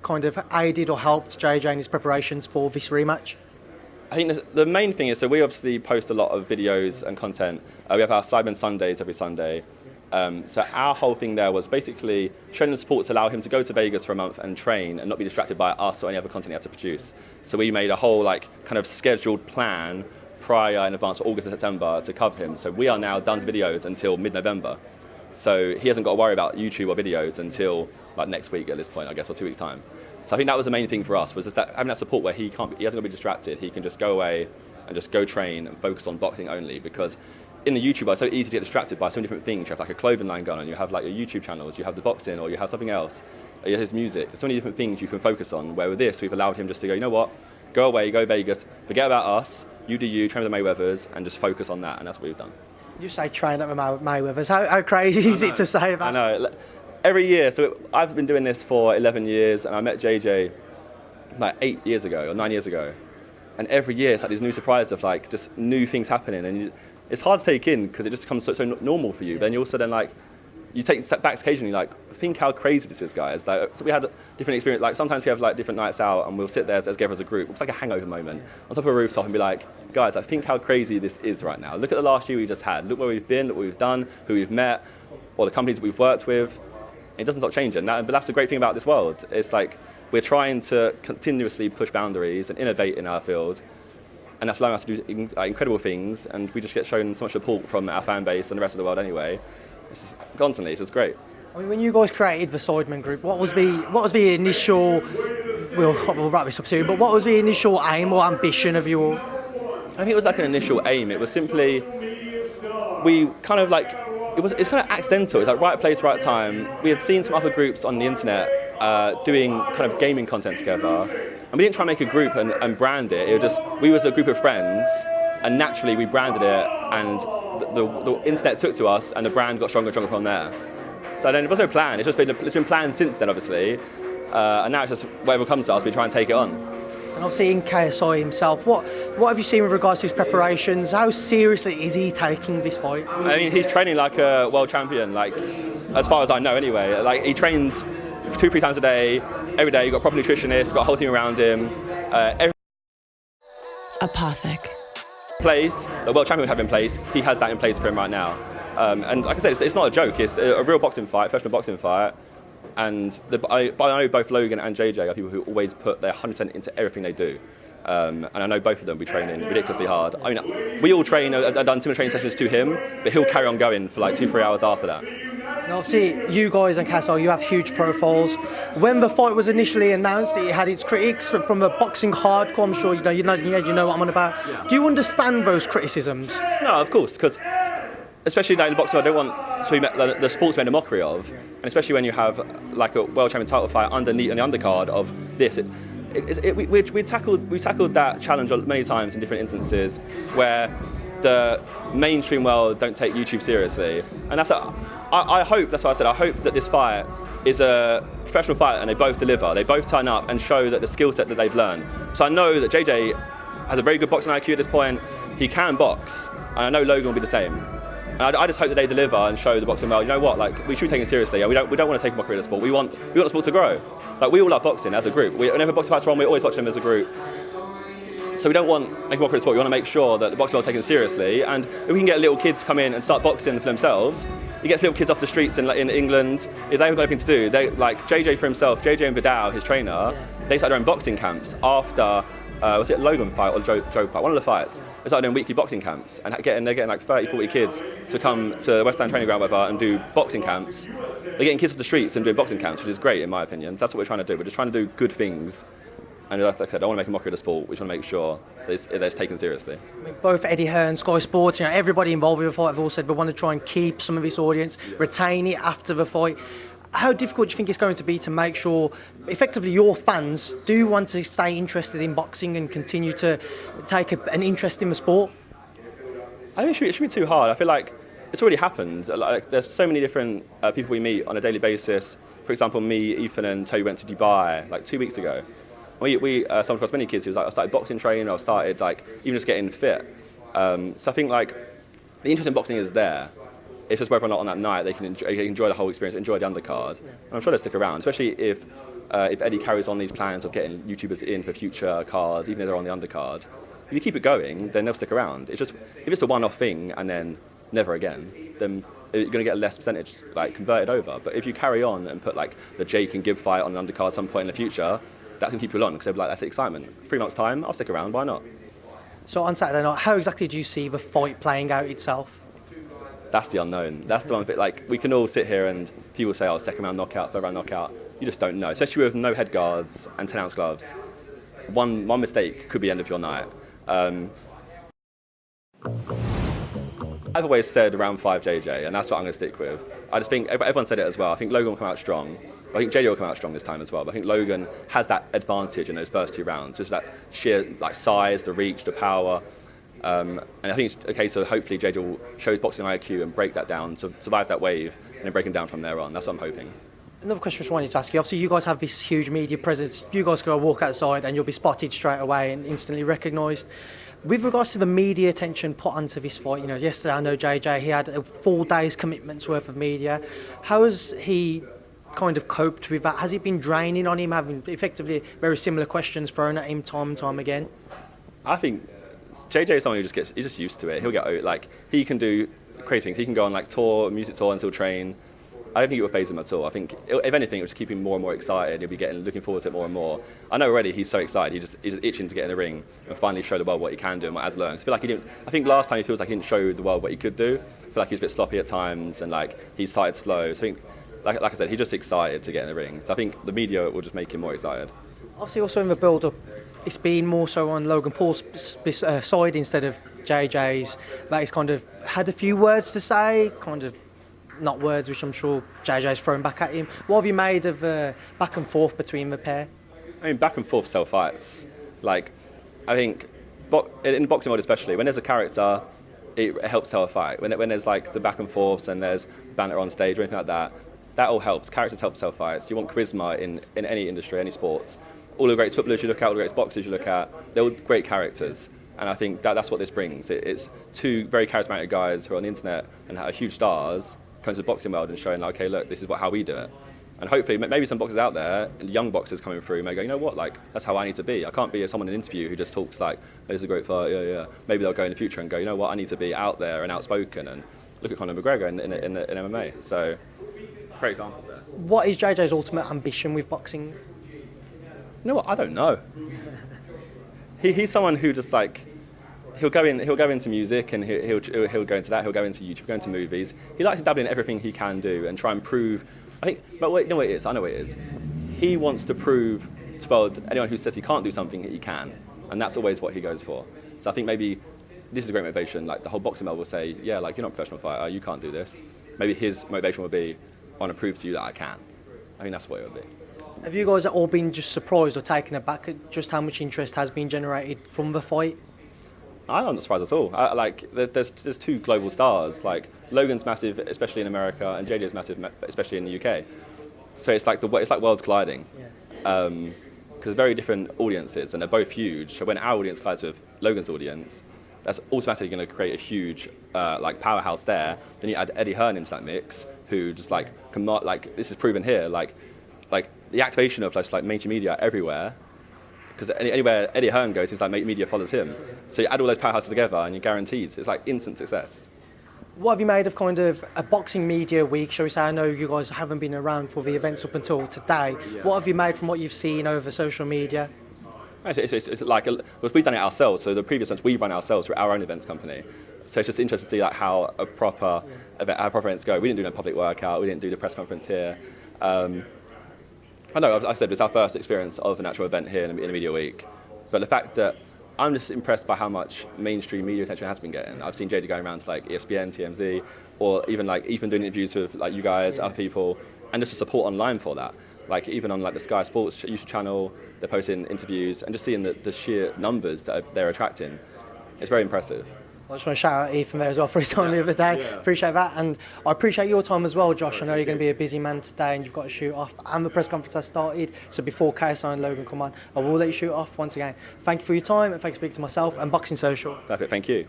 kind of aided or helped JJ in his preparations for this rematch? I think the main thing is, so we obviously post a lot of videos and content. We have our Sidemen Sundays every Sunday. So our whole thing there was basically showing the support to allow him to go to Vegas for a month and train and not be distracted by us or any other content he had to produce. So we made a whole kind of scheduled plan prior in advance for August and September to cover him. So we are now done videos until mid-November. So he hasn't got to worry about YouTube or videos until next week at this point, I guess, or 2 weeks' time. So I think that was the main thing for us, was just that having that support where he hasn't got to be distracted. He can just go away and just go train and focus on boxing only, because in the YouTube, it's so easy to get distracted by so many different things. You have a clothing line going on, you have your YouTube channels, you have the boxing, or you have something else, or you have his music. There's so many different things you can focus on, where with this, we've allowed him just to go, you know what, go away, go Vegas, forget about us, you do you, train with the Mayweathers, and just focus on that, and that's what we've done. You say train at the Mayweathers. How crazy is it to say that? I know. Every year, so I've been doing this for 11 years, and I met JJ 8 years ago, or 9 years ago. And every year, it's these new surprises of just new things happening, and it's hard to take in because it just becomes so normal for you. But then you also you take step backs occasionally, think how crazy this is, guys. So we had a different experience. Sometimes we have different nights out, and we'll sit there together as a group. It's like a hangover moment on top of a rooftop and be like, guys, think how crazy this is right now. Look at the last year we just had. Look where we've been, look what we've done, who we've met, or the companies that we've worked with. It doesn't stop changing. But that's the great thing about this world. It's we're trying to continuously push boundaries and innovate in our field. And that's allowing us to do incredible things, and we just get shown so much support from our fan base and the rest of the world anyway. It's just great. I mean, when you guys created the Sidemen group, what was the initial? We'll wrap this up soon. But what was the initial aim or ambition of you all? I think it was an initial aim. It was simply we kind of it's kind of accidental. It's right place, right time. We had seen some other groups on the internet doing kind of gaming content together. And we didn't try and make a group and brand it. It was just, we was a group of friends, and naturally we branded it, and the internet took to us, and the brand got stronger and stronger from there. So then it was no plan. It's been planned since then, obviously, and now it's just whatever comes to us, we try and take it on. And obviously in KSI himself, what have you seen with regards to his preparations? How seriously is he taking this fight? I mean, he's training like a world champion, as far as I know anyway. He trains 2-3 times a day, every day. You've got a proper nutritionist, got a whole team around him. Apothic. Place, the world champion would have in place, he has that in place for him right now. And like I said, it's not a joke, it's a real boxing fight, professional boxing fight. And I know both Logan and JJ are people who always put their 100% into everything they do. And I know both of them will be training ridiculously hard. I mean, we all train, I've done similar training sessions to him, but he'll carry on going for 2-3 hours after that. Now, obviously, you guys and KSI, you have huge profiles. When the fight was initially announced, it had its critics from the boxing hardcore. I'm sure you know what I'm on about. Yeah. Do you understand those criticisms? No, of course, because especially in the boxing, I don't want to be the sports made a mockery of, and especially when you have a world champion title fight underneath on the undercard of this. We tackled that challenge many times in different instances where the mainstream world don't take YouTube seriously, and I hope, that's what I said, I hope that this fight is a professional fight and they both deliver. They both turn up and show that the skill set that they've learned. So I know that JJ has a very good boxing IQ at this point. He can box, and I know Logan will be the same. And I just hope that they deliver and show the boxing world, you know what, we should be taken seriously. We don't want to take a mockery of the sport. We want the sport to grow. We all love boxing as a group. Whenever boxing fights are on, we always watch them as a group. So we don't want to make a mockery of the sport. We want to make sure that the boxing world is taken seriously. And if we can get little kids come in and start boxing for themselves, he gets little kids off the streets in England. If they haven't got anything to do, JJ for himself, JJ and Vidal, his trainer, they started their own boxing camps after, was it Logan fight or Joe fight? One of the fights. They started doing weekly boxing camps, and they're getting 30, 40 kids to come to the West End training ground and do boxing camps. They're getting kids off the streets and doing boxing camps, which is great in my opinion. So that's what we're trying to do. We're just trying to do good things. And like I said, I don't want to make a mockery of the sport. We just want to make sure that it's taken seriously. I mean, both Eddie Hearn, Sky Sports, everybody involved with the fight have all said they want to try and keep some of this audience, retain it after the fight. How difficult do you think it's going to be to make sure, effectively, your fans do want to stay interested in boxing and continue to take an interest in the sport? I think it should be too hard. I feel like it's already happened. There's so many different people we meet on a daily basis. For example, me, Ethan and Toby went to Dubai 2 weeks ago. We stumbled across many kids who I started boxing training, I started even just getting fit. So I think the interest in boxing is there. It's just whether or not on that night they can enjoy the whole experience, enjoy the undercard. And I'm sure they'll stick around, especially if if Eddie carries on these plans of getting YouTubers in for future cards, even if they're on the undercard, if you keep it going, then they'll stick around. It's just, if it's a one-off thing and then never again, then you're going to get a less percentage like converted over. But if you carry on and put like the Jake and Gibb fight on an undercard at some point in the future, that can keep people on because they'll be like, that's the excitement. 3 months' time, I'll stick around, why not? So on Saturday night, how exactly do you see the fight playing out itself? That's the unknown. That's the one bit, like, we can all sit here and people say, oh, second round knockout, third round knockout. You just don't know, especially with no head guards and 10-ounce gloves. One mistake could be the end of your night. I've always said round 5 JJ, and that's what I'm going to stick with. I just think, everyone said it as well, I think Logan will come out strong. I think JJ will come out strong this time as well, but I think Logan has that advantage in those first 2 rounds, just that sheer like size, the reach, the power. And I think it's a case of hopefully JJ will show his boxing IQ and break that down, to survive that wave, and then break him down from there on. That's what I'm hoping. Another question I just wanted to ask you. Obviously, you guys have this huge media presence. You guys go walk outside and you'll be spotted straight away and instantly recognised. With regards to the media attention put onto this fight, yesterday I know JJ, he had a 4 days commitments worth of media. How has he kind of coped with that? Has it been draining on him, having effectively very similar questions thrown at him time and time again? I think JJ is someone who he's just used to it. He'll get, like, he can do crazy things. He can go on like music tour and still train. I don't think it will faze him at all. I think, if anything, it will just keep him more and more excited. He'll be looking forward to it more and more. I know already he's so excited. He's just itching to get in the ring and finally show the world what he can do and what he has learned. So I think last time he feels like he didn't show the world what he could do. I feel like he's a bit sloppy at times and like he started slow. So I think, like I said, he's just excited to get in the ring. So I think the media will just make him more excited. Obviously, also in the build-up, it's been more so on Logan Paul's side instead of JJ's. That he's kind of had a few words to say, kind of not words which I'm sure JJ's thrown back at him. What have you made of back and forth between the pair? I mean, back and forth sell fights. Like, I think in the boxing world especially, when there's a character, it helps sell a fight. When there's like the back and forths and there's banter on stage or anything like that, that all helps. Characters help sell fights. You want charisma in any industry, any sports. All the great footballers you look at, all the great boxers you look at, they're all great characters. And I think that's what this brings. It's 2 very charismatic guys who are on the internet and are huge stars, coming to the boxing world and showing, like, okay, look, this is how we do it. And hopefully, maybe some boxers out there, young boxers coming through, may go, you know what, like, that's how I need to be. I can't be someone in an interview who just talks like, oh, this is a great fight, yeah. Maybe they'll go in the future and go, you know what, I need to be out there and outspoken and look at Conor McGregor in MMA. So, great example there. What is JJ's ultimate ambition with boxing? You know what, I don't know. He's someone who just like, he'll go into music and he'll go into that. He'll go into YouTube, go into movies. He likes to dabble in everything he can do and try and prove. I think, but you know what it is. I know what it is. He wants to prove to the world, anyone who says he can't do something, that he can, and that's always what he goes for. So I think maybe this is a great motivation. Like the whole boxing world will say, yeah, like you're not a professional fighter, you can't do this. Maybe his motivation will be, I want to prove to you that I can. I think that's what it would be. Have you guys all been just surprised or taken aback at just how much interest has been generated from the fight? I'm not surprised at all. There's 2 global stars. Like Logan's massive, especially in America, and JJ's massive, especially in the UK. So it's like worlds colliding. Because they're very different audiences, and they're both huge. So when our audience collides with Logan's audience, that's automatically going to create a huge like powerhouse there. Then you add Eddie Hearn into that mix, who just like this is proven here. Like the activation of just like major media everywhere. Because anywhere Eddie Hearn goes, it's like media follows him. So you add all those powerhouses together and you're guaranteed. It's like instant success. What have you made of kind of a boxing media week, shall we say? I know you guys haven't been around for the events up until today. Yeah. What have you made from what you've seen over social media? It's like, we've done it ourselves. So the previous ones, we've run ourselves through our own events company. So it's just interesting to see like how proper events go. We didn't do no public workout. We didn't do the press conference here. I know, like I said, it's our first experience of an actual event here in a media week. But the fact that I'm just impressed by how much mainstream media attention has been getting. I've seen JD going around to like ESPN, TMZ, or even like Ethan doing interviews with like you guys, other people, and just the support online for that. Like even on like the Sky Sports YouTube channel, they're posting interviews and just seeing the sheer numbers that they're attracting. It's very impressive. I just want to shout out Ethan there as well for his time the other day. Yeah. Appreciate that, and I appreciate your time as well, Josh. I know you're going to be a busy man today and you've got to shoot off, and the press conference has started, so before KSI and Logan come on, I will let you shoot off. Once again, thank you for your time, and thanks for speaking to myself and Boxing Social. Perfect, thank you.